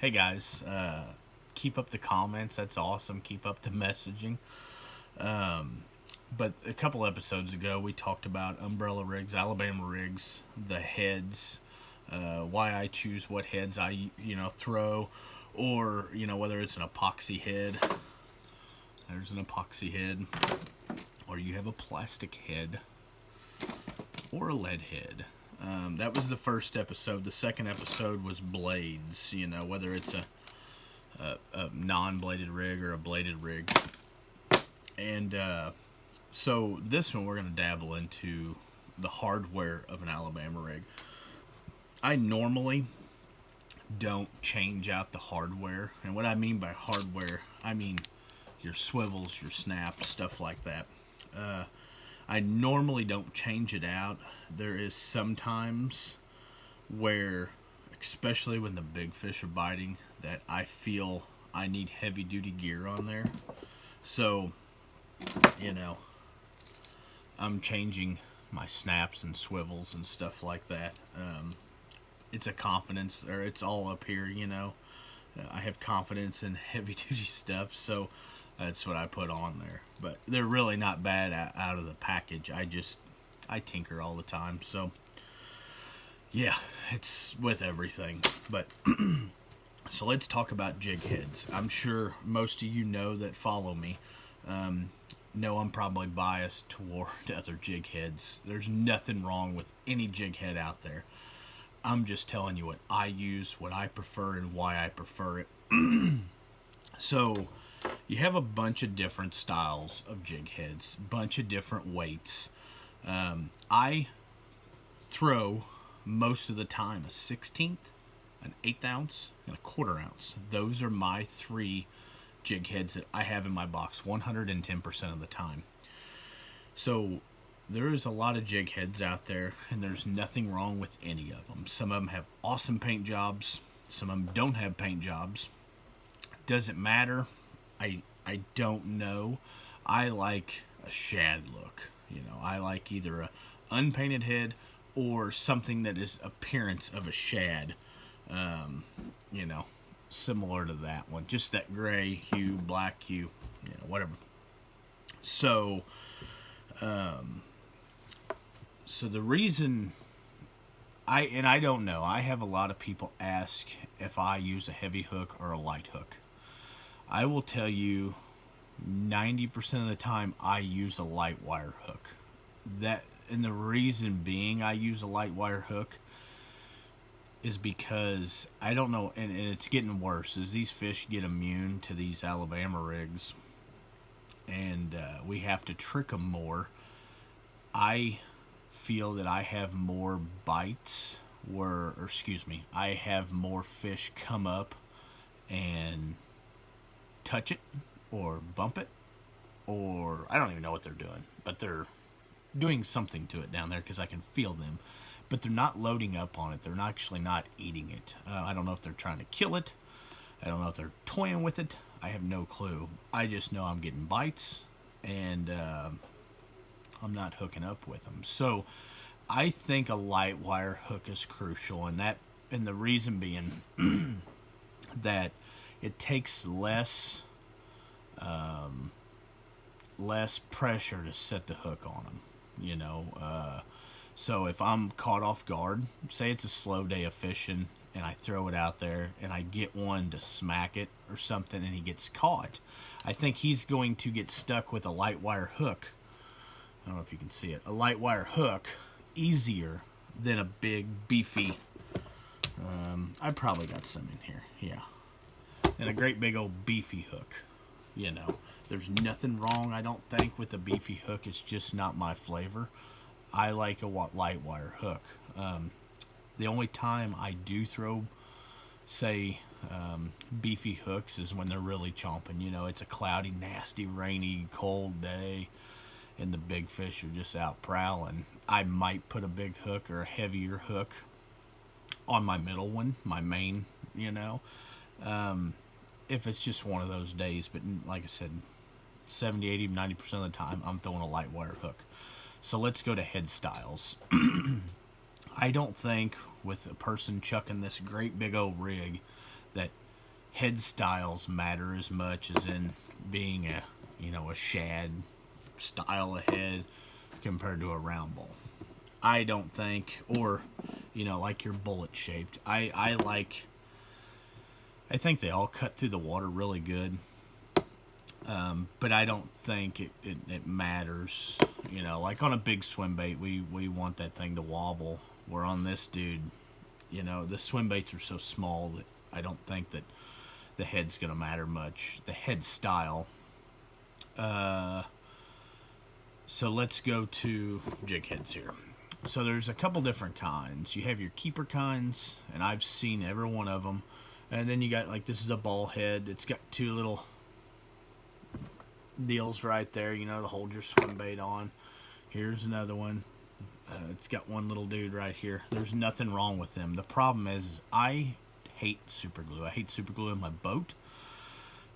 Hey guys, keep up the comments. That's awesome. Keep up the messaging. Um, but a couple episodes ago, we talked about umbrella rigs, Alabama rigs, the heads, why I choose what heads I throw, or whether it's an epoxy head. There's an epoxy head, or you have a plastic head, or a lead head. That was the first episode. The second episode was blades. Whether it's a non-bladed rig or a bladed rig. And so this one we're going to dabble into the hardware of an Alabama rig. I normally don't change out the hardware. And what I mean by hardware, I mean your swivels, your snaps, stuff like that. I normally don't change it out. There is sometimes where, especially when the big fish are biting, that I feel I need heavy duty gear on there. So, I'm changing my snaps and swivels and stuff like that. It's a confidence, or it's all up here. I have confidence in heavy duty stuff, so that's what I put on there. But they're really not bad out of the package. I tinker all the time, so yeah, it's with everything. But so let's talk about jig heads. I'm sure most of you know that follow me. Know I'm probably biased toward other jig heads. There's nothing wrong with any jig head out there. I'm just telling you what I use, what I prefer, and why I prefer it. So, you have a bunch of different styles of jig heads, bunch of different weights. I throw most of the time a 16th, an 1/8 ounce, and a 1/4 ounce. Those are my three jig heads that I have in my box 110% of the time. So there is a lot of jig heads out there, and there's nothing wrong with any of them. Some of them have awesome paint jobs, some of them don't have paint jobs. Does it matter? I don't know. I like a shad look. I like either a unpainted head or something that is appearance of a shad. You know, Similar to that one, just that gray hue, black hue, whatever. So, so the reason I don't know. I have a lot of people ask if I use a heavy hook or a light hook. I will tell you 90% of the time I use a light wire hook. And the reason being I use a light wire hook is because I don't know, and it's getting worse as these fish get immune to these Alabama rigs, and we have to trick them more. I feel that I have more bites, I have more fish come up and touch it or bump it, or I don't even know what they're doing, but they're doing something to it down there because I can feel them. But they're not loading up on it. They're actually not eating it. I don't know if they're trying to kill it. I don't know if they're toying with it. I have no clue. I just know I'm getting bites, and I'm not hooking up with them. So I think a light wire hook is crucial, and the reason being that it takes less pressure to set the hook on them. So if I'm caught off guard, say it's a slow day of fishing, and I throw it out there, and I get one to smack it or something, and he gets caught, I think he's going to get stuck with a light wire hook. I don't know if you can see it. A light wire hook easier than a big beefy. I probably got some in here, yeah. And a great big old beefy hook. There's nothing wrong, I don't think, with a beefy hook. It's just not my flavor. I like a light wire hook. The only time I do throw, say, beefy hooks is when they're really chomping. It's a cloudy, nasty, rainy, cold day, and the big fish are just out prowling. I might put a big hook or a heavier hook on my middle one, my main, if it's just one of those days. But like I said, 70, 80, 90% of the time, I'm throwing a light wire hook. So let's go to head styles. I don't think with a person chucking this great big old rig that head styles matter as much as in being a, a shad style of head compared to a round bull. I don't think, or, like your bullet shaped. I think they all cut through the water really good. But I don't think it matters. Like on a big swim bait, we want that thing to wobble. Where on this dude, the swim baits are so small that I don't think that the head's going to matter much. The head style. So let's go to jig heads here. So there's a couple different kinds. You have your keeper kinds, and I've seen every one of them. And then you got, like, this is a ball head. It's got two little deals right there, to hold your swim bait on. Here's another one. It's got one little dude right here. There's nothing wrong with them. The problem is I hate super glue. I hate super glue in my boat.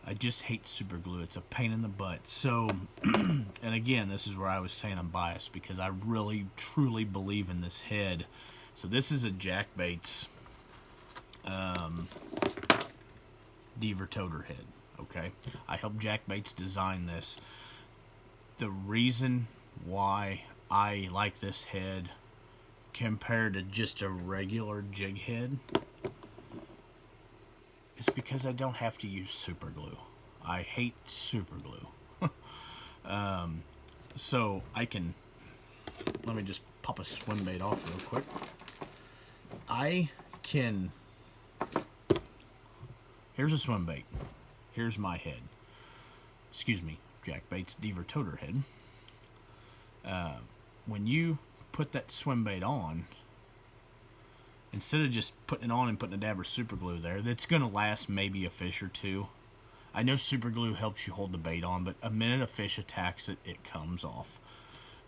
I just hate super glue. It's a pain in the butt. So, and again, this is where I was saying I'm biased because I really, truly believe in this head. So this is a Jack Baits Deaver Toter head. Okay, I helped Jack Baits design this. The reason why I like this head compared to just a regular jig head is because I don't have to use super glue. I hate super glue. So I can, let me just pop a swim bait off real quick. I can, here's a swim bait. Here's my head. Excuse me, Jack Baits Deaver Toter head. When you put that swim bait on, instead of just putting it on and putting a dab of super glue there, that's going to last maybe a fish or two. I know super glue helps you hold the bait on, but a minute a fish attacks it, it comes off.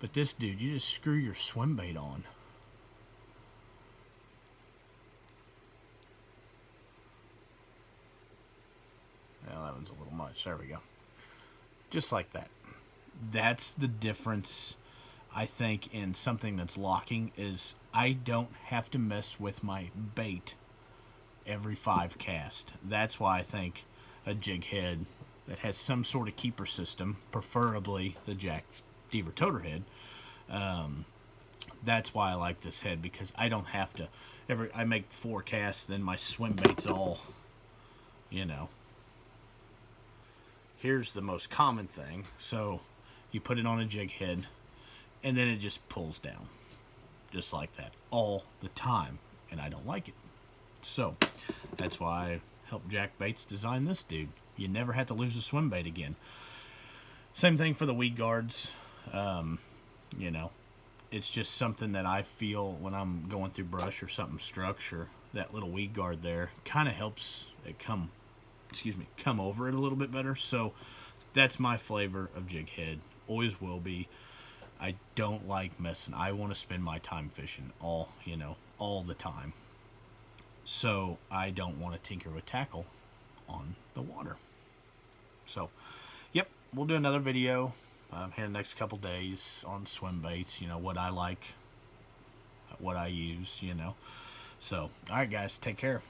But this dude, you just screw your swim bait on. Well, that one's a little much. There we go. Just like that. That's the difference, I think, in something that's locking is I don't have to mess with my bait every 5 casts. That's why I think a jig head that has some sort of keeper system, preferably the Jack Deaver Toter head, that's why I like this head, because I don't have to, I make 4 casts, then my swim bait's all, Here's the most common thing. So you put it on a jig head, and then it just pulls down. Just like that. All the time. And I don't like it. So that's why I helped Jack Baits design this dude. You never have to lose a swim bait again. Same thing for the weed guards. It's just something that I feel when I'm going through brush or something structure, that little weed guard there kind of helps it come over it a little bit better. So that's my flavor of jig head. Always will be. I don't like messing. I want to spend my time fishing all the time. So I don't want to tinker with tackle on the water. So, yep, we'll do another video here in the next couple days on swim baits, what I like, what I use, So, alright guys, take care.